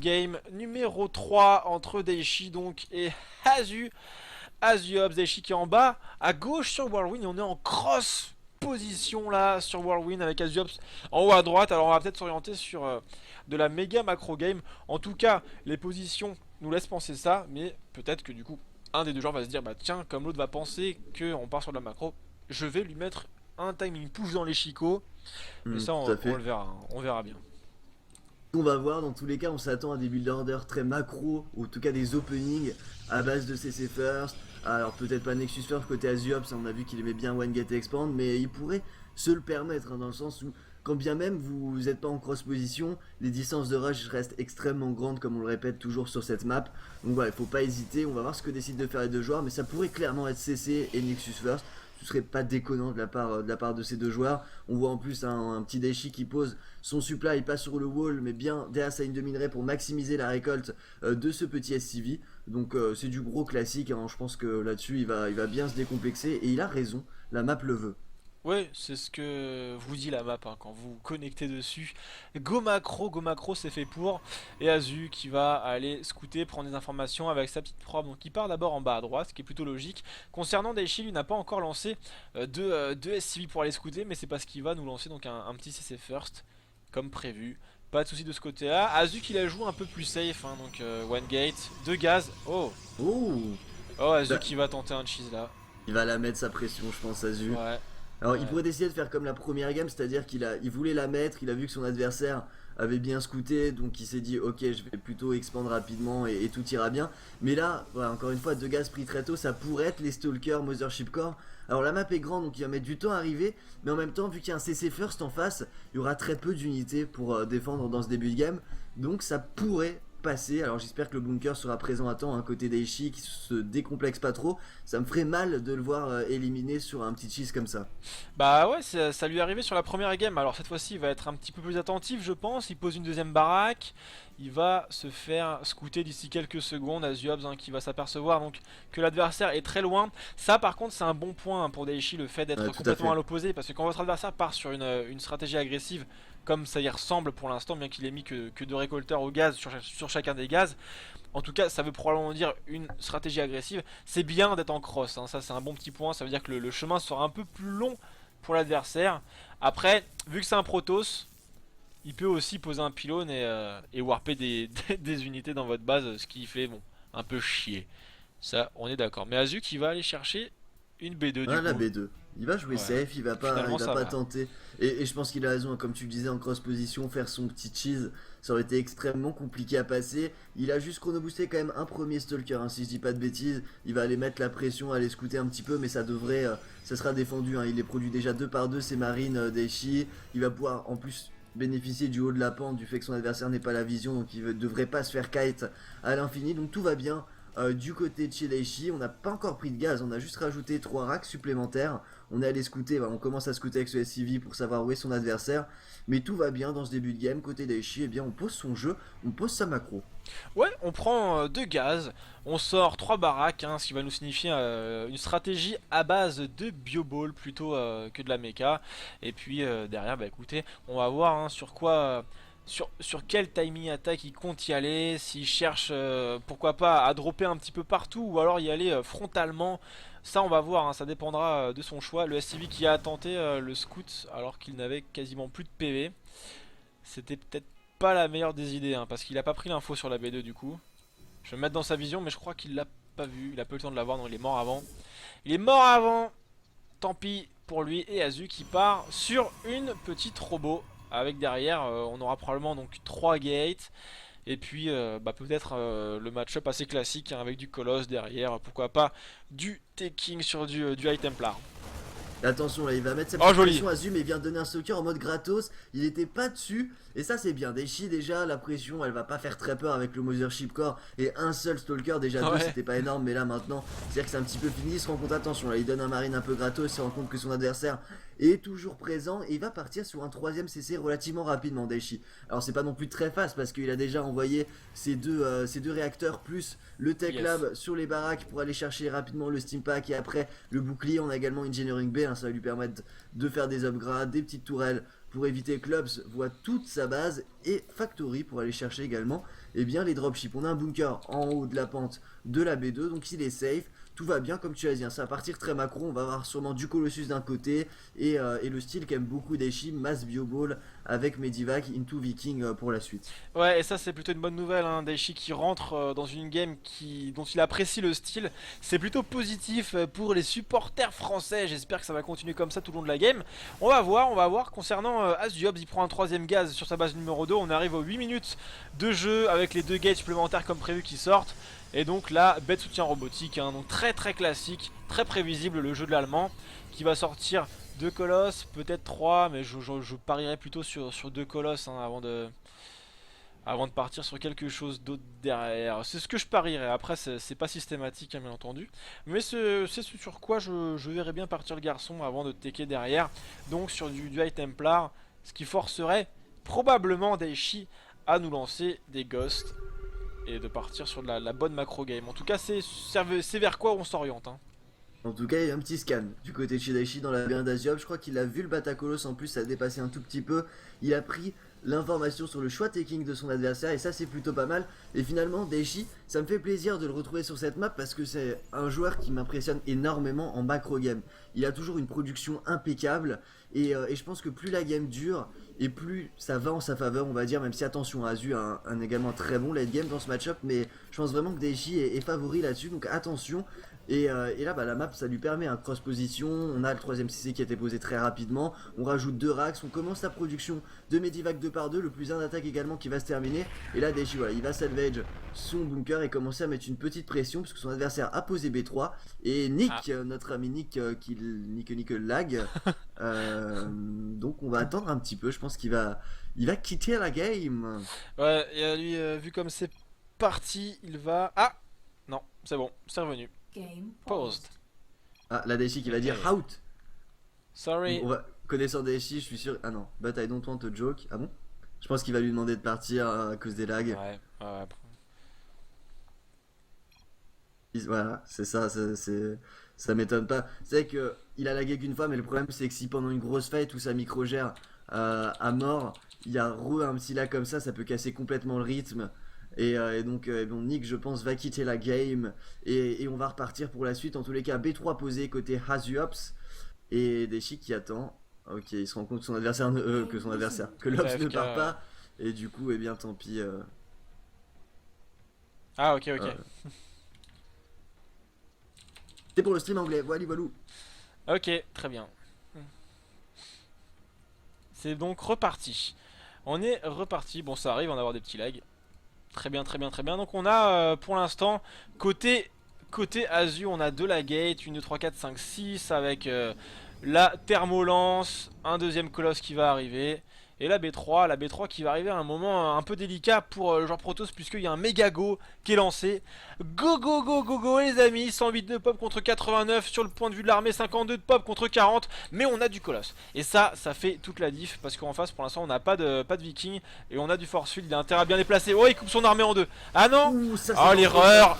Game numéro 3 entre Daichi donc et Azu. Azuops, Daichi qui est en bas, à gauche sur Whirlwind, et on est en cross position là sur Whirlwind avec Azuops en haut à droite. Alors on va peut-être s'orienter sur de la méga macro game. En tout cas, les positions nous laissent penser ça, mais peut-être que du coup, un des deux joueurs va se dire bah tiens, comme l'autre va penser qu'on part sur de la macro, je vais lui mettre un timing push dans les chicots. Mais ça, Tout à on fait. le verra, hein. On verra bien. On va voir, dans tous les cas, on s'attend à des build orders très macro, ou en tout cas des openings à base de CC First. Alors peut-être pas Nexus First côté Azuops, on a vu qu'il aimait bien One Gate et Expand, mais il pourrait se le permettre, hein, dans le sens où, quand bien même vous n'êtes pas en cross position, les distances de rush restent extrêmement grandes, comme on le répète toujours sur cette map. Donc voilà, il faut pas hésiter, on va voir ce que décident de faire les deux joueurs, mais ça pourrait clairement être CC et Nexus First. Ce serait pas déconnant de la part de ces deux joueurs. On voit en plus un petit Daichi qui pose son supply, pas sur le wall, mais bien derrière sa ligne de minerai pour maximiser la récolte de ce petit SCV. Donc c'est du gros classique, hein. Je pense que là-dessus il va bien se décomplexer et il a raison, la map le veut. Ouais, c'est ce que vous dit la map hein, quand vous vous connectez dessus. Go macro c'est fait pour. Et Azu qui va aller scouter, prendre des informations avec sa petite probe. Donc il part d'abord en bas à droite, ce qui est plutôt logique. Concernant Daichi, lui n'a pas encore lancé deux SCV pour aller scouter, mais c'est parce qu'il va nous lancer donc un petit CC first, comme prévu. Pas de soucis de ce côté-là. Azu qui la joue un peu plus safe, hein, donc one gate, deux gaz. Oh, Oh, oh Azu bah, qui va tenter un cheese là. il va la mettre sa pression, je pense, Azu. Ouais, Alors il ouais. pourrait décider de faire comme la première game, c'est-à-dire il voulait la mettre, il a vu que son adversaire avait bien scouté, donc il s'est dit ok je vais plutôt expandre rapidement et tout ira bien. Mais là, voilà, encore une fois, deux gaz pris très tôt, ça pourrait être les Stalkers Mothership Core. Alors la map est grande donc il va mettre du temps à arriver, mais en même temps vu qu'il y a un CC First en face, il y aura très peu d'unités pour défendre dans ce début de game, donc ça pourrait passer. Alors j'espère que le bunker sera présent à temps, hein, côté d'Aichi qui se décomplexe pas trop. Ça me ferait mal de le voir éliminer sur un petit cheese comme ça. Bah ouais, ça lui est arrivé sur la première game. Alors cette fois-ci, il va être un petit peu plus attentif, je pense. Il pose une deuxième baraque. Il va se faire scouter d'ici quelques secondes. Azuops hein, qui va s'apercevoir donc que l'adversaire est très loin. Ça, par contre, c'est un bon point hein, pour Daichi, le fait Ouais, d'être tout à complètement à fait. l'opposé. Parce que quand votre adversaire part sur une stratégie agressive, comme ça y ressemble pour l'instant, bien qu'il ait mis que deux récolteurs au gaz sur chacun des gaz, en tout cas, ça veut probablement dire une stratégie agressive. C'est bien d'être en cross, hein. Ça c'est un bon petit point. Ça veut dire que le chemin sera un peu plus long pour l'adversaire. Après, vu que c'est un Protoss, il peut aussi poser un pylône et warper des unités dans votre base, ce qui fait bon un peu chier. Ça, on est d'accord. Mais Azu qui va aller chercher une B2 du Voilà la coup. B2. Il va jouer Ouais. safe, il Finalement, va ça pas va. tenter. Et je pense qu'il a raison, hein, comme tu le disais, en cross position, faire son petit cheese, ça aurait été extrêmement compliqué à passer. Il a juste chrono boosté quand même un premier stalker, hein, si je dis pas de bêtises. Il va aller mettre la pression, aller scouter un petit peu, mais ça sera défendu, hein. Il est produit déjà 2 par 2 ses marines d'Aichi. Il va pouvoir en plus bénéficier du haut de la pente, du fait que son adversaire n'ait pas la vision, donc devrait pas se faire kite à l'infini. Donc tout va bien. Du côté de chez Daichi, on n'a pas encore pris de gaz, on a juste rajouté 3 racks supplémentaires. On est allé scouter, on commence à scouter avec ce SCV pour savoir où est son adversaire. Mais tout va bien dans ce début de game. Côté Daichi, eh bien on pose son jeu, on pose sa macro. Ouais, on prend deux gaz, on sort trois baraques, hein, ce qui va nous signifier une stratégie à base de bioball plutôt que de la mecha. Et puis derrière, bah écoutez, on va voir hein, sur quoi, sur quel timing attaque il compte y aller, s'il cherche pourquoi pas à dropper un petit peu partout ou alors y aller frontalement. Ça on va voir, hein, ça dépendra de son choix. Le SCV qui a tenté le scout alors qu'il n'avait quasiment plus de PV. C'était peut-être pas la meilleure des idées, hein, parce qu'il a pas pris l'info sur la B2 du coup. Je vais me mettre dans sa vision, mais je crois qu'il l'a pas vu. Il a pas eu le temps de la voir, donc il est mort avant. Il est mort avant. Tant pis pour lui et Azu qui part sur une petite robot. Avec derrière, on aura probablement donc 3 gates. Et puis bah, peut-être le match-up assez classique hein, avec du Colosse derrière. Pourquoi pas du taking sur du High Templar. Attention là, il va mettre sa Oh petite joli. pression à Zoom et il vient de donner un stalker en mode gratos. Il était pas dessus et ça c'est bien. Daichi déjà, la pression elle va pas faire très peur avec le Mothership Core et un seul stalker. Déjà deux Ouais. c'était pas énorme, mais là maintenant c'est à dire que c'est un petit peu fini. Il se rend compte, attention là, il donne un marine un peu gratos. Il se rend compte que son adversaire est toujours présent et il va partir sur un troisième CC relativement rapidement. Daichi. Alors c'est pas non plus très fast parce qu'il a déjà envoyé ces deux réacteurs plus le Tech Yes. Lab sur les baraques pour aller chercher rapidement le Steam Pack et après le bouclier. On a également Engineering B, hein, ça va lui permettre de faire des upgrades, des petites tourelles pour éviter que l'Obs voit toute sa base, et Factory pour aller chercher également les dropships. On a un bunker en haut de la pente de la B2, donc il est safe. Tout va bien comme tu l'as dit, hein. Ça va partir très macro, on va avoir sûrement du Colossus d'un côté et le style qu'aime beaucoup Daichi, Mass Bioball avec Medivac into Viking pour la suite. Ouais, et ça c'est plutôt une bonne nouvelle, hein. Daichi qui rentre dans une game dont il apprécie le style, c'est plutôt positif pour les supporters français. J'espère que ça va continuer comme ça tout le long de la game. On va voir. Concernant Azuob, il prend un troisième gaz sur sa base numéro 2. On arrive aux 8 minutes de jeu avec les 2 gates supplémentaires comme prévu qui sortent. Et donc là, bête soutien robotique, hein. Donc très classique, très prévisible le jeu de l'allemand qui va sortir 2 colosses, peut-être 3, mais je parierais plutôt sur 2 colosses, hein, avant de partir sur quelque chose d'autre derrière. C'est ce que je parierais, après c'est pas systématique, hein, bien entendu. Mais c'est ce sur quoi je verrais bien partir le garçon avant de tecker derrière. Donc sur du High Templar, ce qui forcerait probablement Daichi à nous lancer des ghosts et de partir sur de la bonne macro game. En tout cas, c'est vers quoi on s'oriente, hein. En tout cas, il y a un petit scan du côté de Shidaichi dans la bien d'Azuob. Je crois qu'il a vu le Batakolos, en plus ça a dépassé un tout petit peu. Il a pris l'information sur le choix taking de son adversaire et ça c'est plutôt pas mal. Et finalement, Daichi, ça me fait plaisir de le retrouver sur cette map parce que c'est un joueur qui m'impressionne énormément en macro game. Il a toujours une production impeccable et je pense que plus la game dure et plus ça va en sa faveur, on va dire, même si attention, Azu a un également très bon late game dans ce match-up, mais je pense vraiment que Daichi est favori là-dessus, donc attention. Et là la map ça lui permet un cross position, on a le troisième CC qui a été posé très rapidement, on rajoute 2 racks, on commence la production de Medivac 2x2, le plus 1 d'attaque également qui va se terminer. Et là Daichi il va salvage son bunker et commencer à mettre une petite pression puisque son adversaire a posé B3. Et Nick, notre ami Nick qui Nick lag, donc on va attendre un petit peu, je pense qu'il va quitter la game. Ouais, et lui vu comme c'est parti, il va... Ah non, c'est bon, c'est revenu. Paused. Ah, la Daichi qui va dire out. Sorry. Connaissant Daichi, je suis sûr. Ah non, but I don't want to joke. Ah bon? Je pense qu'il va lui demander de partir à cause des lags. Ouais. Voilà, c'est ça, ça m'étonne pas. C'est que il a lagué qu'une fois, mais le problème c'est que si pendant une grosse fight où sa micro gère à mort, il y a un petit lag comme ça peut casser complètement le rythme. Et donc Nick je pense va quitter la game et on va repartir pour la suite. En tous les cas B3 posé côté Azuops et Daichi qui attend. Ok, il se rend compte que son adversaire que l'Ops ne part pas et du coup tant pis. Ah ok. C'est pour le stream anglais, voilà. Ok, très bien. C'est donc reparti. On est reparti, bon ça arrive, on va avoir des petits lags. Très bien. Donc on a pour l'instant côté Azu, on a 2 la gate, 1, 2, 3, 4, 5, 6 avec la thermolance, un deuxième colosse qui va arriver. Et la B3 qui va arriver à un moment un peu délicat pour le joueur Protoss puisqu'il y a un méga go qui est lancé. Go les amis, 108 de pop contre 89 sur le point de vue de l'armée, 52 de pop contre 40, mais on a du colosse. Et ça fait toute la diff parce qu'en face pour l'instant on n'a pas de viking et on a du force field, il a intérêt à bien déplacer. Oh il coupe son armée en deux. Ah non. Oh l'erreur.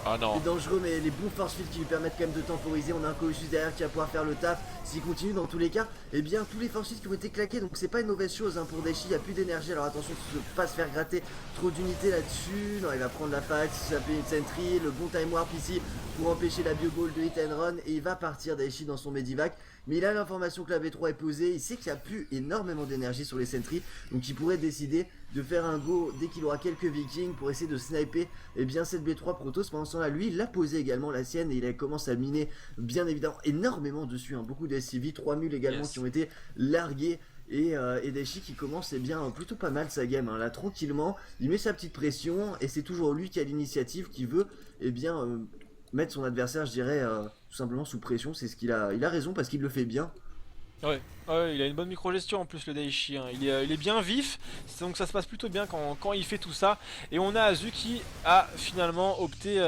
Ah non. C'est dangereux mais les bons force fields qui lui permettent quand même de temporiser. On a un Colossus derrière qui va pouvoir faire le taf. S'il continue dans tous les cas, tous les force fields qui ont été claqués, donc c'est pas une mauvaise chose pour Daichi, il n'y a plus d'énergie. Alors attention de ne pas se faire gratter trop d'unités là-dessus. Non, il va prendre la fight, ça fait une sentry, le bon time warp ici pour empêcher la bioball de hit and run. Et il va partir Daichi dans son medivac. Mais il a l'information que la V3 est posée, il sait qu'il n'y a plus énormément d'énergie sur les sentries, donc il pourrait décider de faire un go dès qu'il aura quelques vikings pour essayer de sniper cette B3 Protoss. Pendant ce temps là, lui il a posé également la sienne et il commence à miner bien évidemment énormément dessus, beaucoup de SCV, 3 mules également qui ont été largués. Et Daichi qui commence plutôt pas mal sa game, là tranquillement, il met sa petite pression et c'est toujours lui qui a l'initiative, qui veut mettre son adversaire, je dirais, tout simplement sous pression. C'est ce qu'il a. Il a raison parce qu'il le fait bien. Ouais, il a une bonne micro-gestion en plus le Daichi, hein. Il est bien vif, donc ça se passe plutôt bien quand il fait tout ça. Et on a Azu qui a finalement opté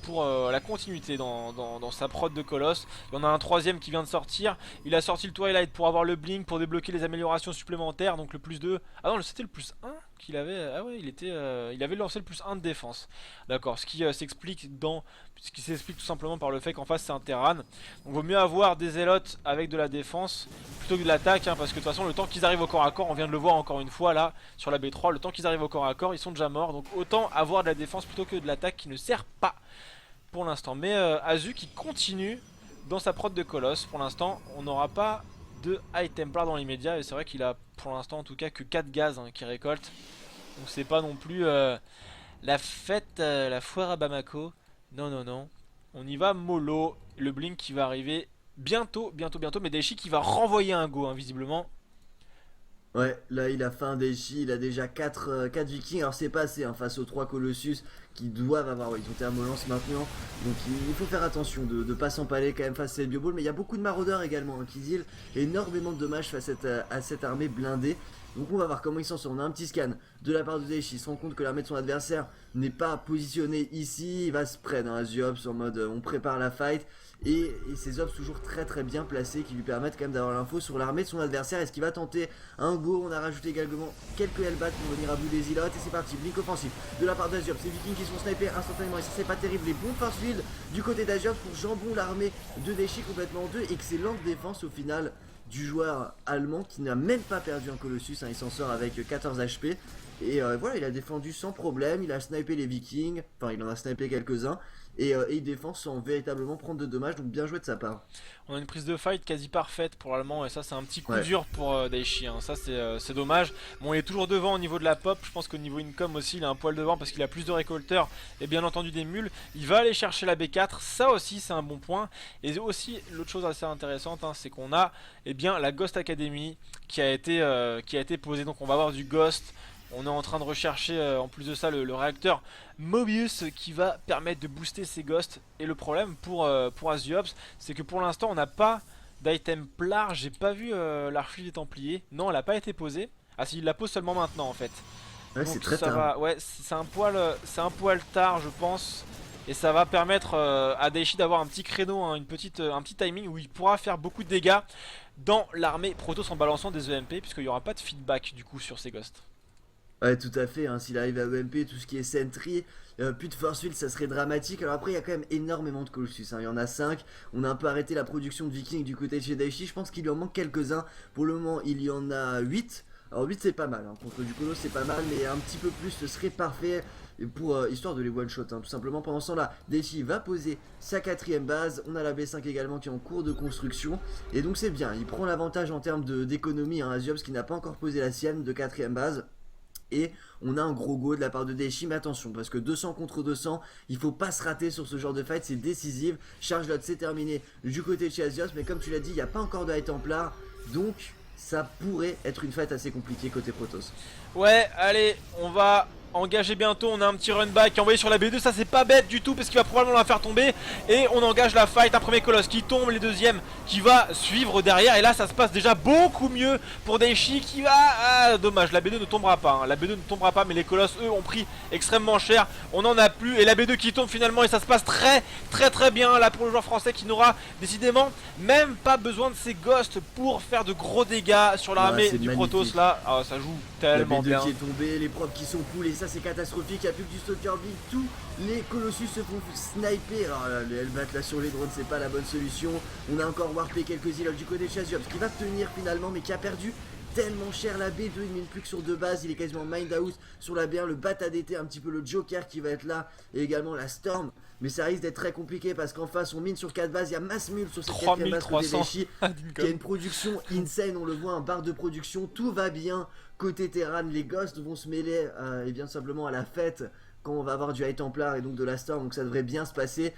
pour la continuité dans sa prod de colosse. Il y en a un troisième qui vient de sortir. Il a sorti le Twilight pour avoir le blink, pour débloquer les améliorations supplémentaires. Donc le plus 2. Ah non, c'était le plus 1. qu'il avait. Ah ouais, il avait lancé le +1 de défense. D'accord, ce qui s'explique tout simplement par le fait qu'en face c'est un Terran. Donc vaut mieux avoir des zélotes avec de la défense plutôt que de l'attaque, hein, parce que de toute façon le temps qu'ils arrivent au corps à corps, on vient de le voir encore une fois là sur la B3, le temps qu'ils arrivent au corps à corps, ils sont déjà morts. Donc autant avoir de la défense plutôt que de l'attaque qui ne sert pas pour l'instant. Mais Azu qui continue dans sa prod de colosse. Pour l'instant, on n'aura pas de High Templar dans l'immédiat. Et c'est vrai qu'il a pour l'instant en tout cas que 4 gaz hein, qui récolte. Donc c'est pas non plus la fête, la foire à Bamako. Non, non, non. On y va mollo. Le blink qui va arriver bientôt, bientôt, bientôt. Mais Daichi qui va renvoyer un go, hein, visiblement. Ouais, là il a fait un déchi, il a déjà 4 vikings, alors c'est pas assez hein, face aux 3 colossus qui doivent avoir, ouais, ils ont thermolance maintenant, donc il faut faire attention de ne pas s'empaler quand même face à cette bioball, mais il y a beaucoup de maraudeurs également hein, qui deal énormément de dommages face à cette armée blindée, donc on va voir comment ils s'en sortent. On a un petit scan de la part de Daichi, il se rend compte que l'armée de son adversaire n'est pas positionnée ici, il va spread dans Aziops en mode on prépare la fight. Et ces ops toujours très très bien placés qui lui permettent quand même d'avoir l'info sur l'armée de son adversaire. Est-ce qu'il va tenter un go? On a rajouté également quelques Hellbats pour venir à bout des îlots. Et c'est parti, blink offensif de la part d'Aziops. Ces vikings qui sont snipés instantanément et ça c'est pas terrible. Les bons force field du côté d'Aziops pour jambon l'armée de Daichi complètement en deux. Excellente défense au final du joueur allemand qui n'a même pas perdu un Colossus, hein, il s'en sort avec 14 HP. Et voilà, il a défendu sans problème, il a snipé les vikings, enfin il en a snipé quelques-uns. Et il défend sans véritablement prendre de dommages, donc bien joué de sa part. On a une prise de fight quasi parfaite pour l'allemand et ça c'est un petit coup Ouais. dur pour Daichi, hein. Ça c'est dommage. Bon, il est toujours devant au niveau de la pop, je pense qu'au niveau income aussi il a un poil devant parce qu'il a plus de récolteurs et bien entendu des mules. Il va aller chercher la B4, ça aussi c'est un bon point. Et aussi l'autre chose assez intéressante hein, c'est qu'on a bien la Ghost Academy qui a été posée, donc on va avoir du Ghost. On est en train de rechercher en plus de ça le réacteur Mobius qui va permettre de booster ses ghosts. Et le problème pour Aziops, c'est que pour l'instant on n'a pas d'item plar. J'ai pas vu l'archive des Templiers. Non, elle n'a pas été posée. Ah si, il la pose seulement maintenant en fait. Ouais, Donc c'est très ça tard. va, ouais, c'est un poil tard je pense. Et ça va permettre à Daichi d'avoir un petit créneau, hein, un petit timing où il pourra faire beaucoup de dégâts dans l'armée Protoss en balançant des EMP, puisqu'il n'y aura pas de feedback du coup sur ses ghosts. Ouais, tout à fait, hein, s'il arrive à EMP, tout ce qui est Sentry, plus de Force Field, ça serait dramatique. Alors après, il y a quand même énormément de Colossus, hein, il y en a 5. On a un peu arrêté la production de Vikings du côté de chez Daichi, je pense qu'il lui en manque quelques-uns. Pour le moment, il y en a 8. Alors 8 c'est pas mal, hein, contre du Colo c'est pas mal, mais un petit peu plus ce serait parfait pour histoire de les one-shot, hein, tout simplement. Pendant ce temps-là, Daichi va poser sa 4ème base. On a la B5 également qui est en cours de construction. Et donc c'est bien, il prend l'avantage en termes d'économie, hein, Aziops qui n'a pas encore posé la sienne de 4ème base. Et on a un gros go de la part de Daichi, mais attention, parce que 200 contre 200, il faut pas se rater sur ce genre de fight, c'est décisif. Charge lot, c'est terminé du côté de chez Aziops, mais comme tu l'as dit, il n'y a pas encore de High Templar, donc ça pourrait être une fight assez compliquée côté Protoss. Ouais, allez, on va engager bientôt. On a un petit run back qui est envoyé sur la B2. Ça, c'est pas bête du tout parce qu'il va probablement la faire tomber. Et on engage la fight. Un premier colosse qui tombe, les deuxièmes qui va suivre derrière. Et là, ça se passe déjà beaucoup mieux pour Daichi qui va. Ah, dommage, la B2 ne tombera pas. Hein. La B2 ne tombera pas, mais les colosses, eux, ont pris extrêmement cher. On n'en a plus. Et la B2 qui tombe finalement. Et ça se passe très bien là pour le joueur français qui n'aura décidément même pas besoin de ses ghosts pour faire de gros dégâts sur l'armée du Protoss là. Ah, ça joue tellement la B2 bien. qui est tombée, les profs qui sont cool et ça c'est catastrophique, il n'y a plus que du Stalker Big, tous les Colossus se font sniper. Alors là, les Hellbat là sur les drones c'est pas la bonne solution. On a encore warpé quelques îlots du côté de Chaziops qui va tenir finalement mais qui a perdu tellement cher la B2, il mine plus que sur 2 bases, il est quasiment mind out sur la B1, le Bat ADT, un petit peu le Joker qui va être là, et également la Storm, mais ça risque d'être très compliqué parce qu'en face on mine sur 4 bases, il y a Massmule sur cette 4ème base côté Daichi, qui a une production insane, on le voit, un bar de production, tout va bien côté Terran, les Ghosts vont se mêler et bien simplement à la fête quand on va avoir du High Templar et donc de la Storm, donc ça devrait bien se passer.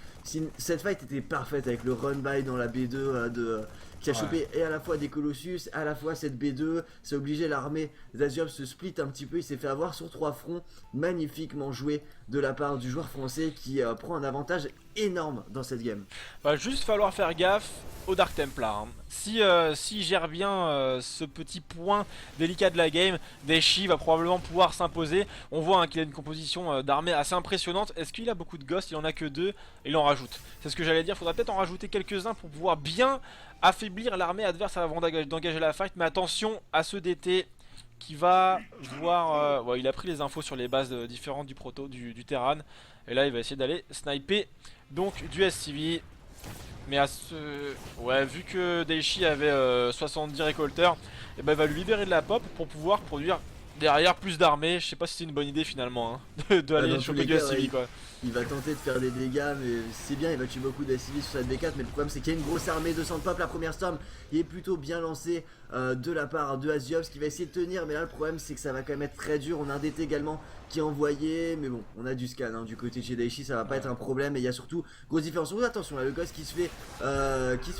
Cette fight était parfaite avec le run by dans la B2 qui a chopé et à la fois des Colossus, à la fois cette B2, ça a obligé l'armée d'Aziops se split un petit peu, il s'est fait avoir sur 3 fronts, magnifiquement joué de la part du joueur français qui prend un avantage énorme dans cette game. Va juste falloir faire gaffe au Dark Templar. Hein. Si gère bien ce petit point délicat de la game, Daichi va probablement pouvoir s'imposer. On voit hein, qu'il a une composition d'armée assez impressionnante. Est-ce qu'il a beaucoup de ghosts? Il en a que 2 et il en rajoute. C'est ce que j'allais dire, faudrait peut-être en rajouter quelques-uns pour pouvoir bien affaiblir l'armée adverse avant d'engager la fight. Mais attention à ce DT qui va voir... ouais, il a pris les infos sur les bases différentes du proto, du Terran. Et là il va essayer d'aller sniper donc du SCV. Mais à ce... Ouais, vu que Daichi avait 70 récolteurs, et ben il va lui libérer de la pop pour pouvoir produire derrière plus d'armées. Je sais pas si c'est une bonne idée finalement, hein, Bah, d'aller dans tous choper les du cas, SCV quoi. il va tenter de faire des dégâts, mais c'est bien, il va tuer beaucoup d'SCV sur cette B4, mais le problème c'est qu'il y a une grosse armée de pop. La première storm il est plutôt bien lancée de la part de Aziovs qui va essayer de tenir, mais là le problème c'est que ça va quand même être très dur. On a un DT également qui est envoyé, mais bon, on a du scan hein, du côté de chez Daichi, ça va pas être un problème, et il y a surtout grosse différence. Oh, attention là, le gosse qui se fait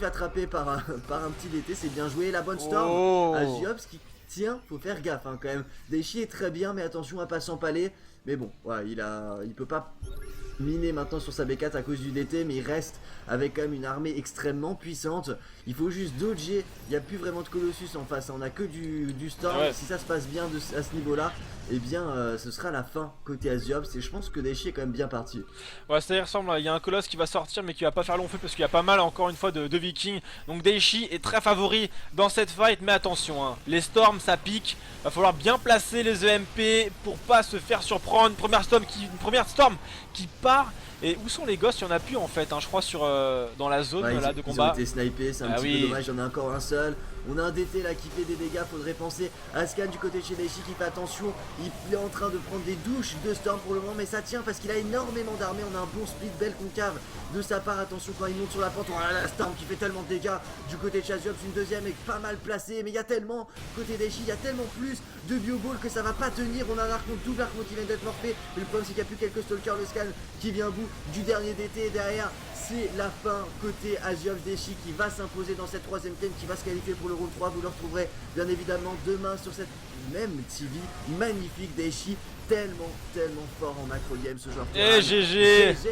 attraper par par un petit DT, c'est bien joué, la bonne storm. Oh. Aziovs qui tient, faut faire gaffe hein, quand même. Daichi est très bien, mais attention à pas s'empaler. Mais bon, voilà, il peut pas miner maintenant sur sa B4 à cause du DT, mais il reste avec quand même une armée extrêmement puissante. Il faut juste dodger, il n'y a plus vraiment de Colossus en face, on a que du Storm. Ouais. Si ça se passe bien à ce niveau là, et eh bien ce sera la fin côté Aziovs, et je pense que Daichi est quand même bien parti. Ouais, ça y ressemble, il y a un colosse qui va sortir mais qui va pas faire long feu parce qu'il y a pas mal encore une fois de vikings. Donc Daichi est très favori dans cette fight, mais attention hein, les storms ça pique, va falloir bien placer les EMP pour pas se faire surprendre. Une première storm qui part. Et où sont les gosses? Il y en a plus en fait, hein, je crois sur dans la zone Ouais, là, de ils combat. ont été snipés, c'est un petit peu dommage, il y en a encore un seul. On a un DT là qui fait des dégâts, faudrait penser à Scan du côté de chez Daichi qui fait attention. Il est en train de prendre des douches de Storm pour le moment, mais ça tient parce qu'il a énormément d'armées. On a un bon split, belle concave de sa part. Attention quand il monte sur la pente, on a la Storm qui fait tellement de dégâts du côté de Aziovs. Une deuxième est pas mal placée, mais il y a tellement, côté Daichi, il y a tellement plus de bioball que ça va pas tenir. On a un arc double arc qui vient d'être morphé, mais le problème c'est qu'il n'y a plus quelques stalkers. Le Scan qui vient au bout du dernier DT et derrière. C'est la fin côté Aziovs. Daichi qui va s'imposer dans cette troisième game, qui va se qualifier pour le round 3. Vous le retrouverez bien évidemment demain sur cette même TV. Magnifique Daichi, tellement fort en macro game ce joueur. Et GG. GG.